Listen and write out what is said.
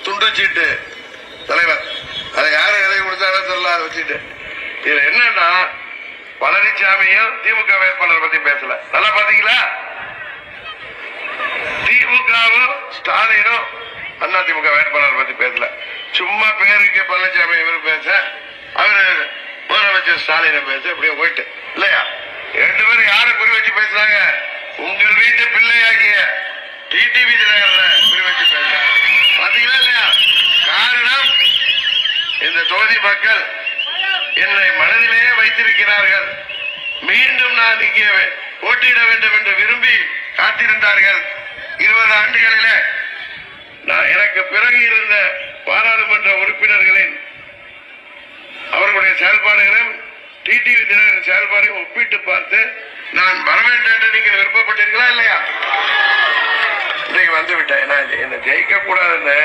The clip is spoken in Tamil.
துண்டு சீட்டு தலைவர். அதை யாரும் எதை கொடுத்தாலும் தெரியல. அதை வச்சுட்டு இதுல என்னன்னா பழனிசாமியும் திமுக வேட்பாளர் பத்தி பேசல. நல்லா பாத்தீங்களா? திமுகவும் ஸ்டாலினும் அண்ணா திமுக வேட்பாளர் பத்தி பேசல. சும்மா பேருக்கு பழனிசாமி இவரு பேச, அவரு முதலமைச்சர் ஸ்டாலினை பேச, இப்படியே போயிட்டு இல்லையா? 2 பேரும் யாரை குறி வச்சு பேசுறாங்க? உங்கள் வீட்டு பிள்ளையாகிய டிடிவி தினகரன் குறி வச்சு பேசுறாங்க. பாத்தீங்களா இல்லையா? காரணம், இந்த தொகுதி மக்கள் என்னை மனதிலே வைத்திருக்கிறார்கள். மீண்டும் நான் இங்கே போட்டியிட வேண்டும் என்று விரும்பி காத்திருந்தார்கள். 20 ஆண்டுகளிலே நான் எனக்கு பிறகு இருந்த பாராளுமன்ற உறுப்பினர்களின் அவர்களுடைய செயல்பாடுகளையும் டிடிவி தினகரன் செயல்பாடையும் ஒப்பிட்டு பார்த்து நான் வர வேண்டும் என்று நீங்கள் விருப்பப்பட்டீர்களா இல்லையா? இன்னைக்கு வந்து விட்டேன். என்ன ஜெயிக்க கூடாதுன்னு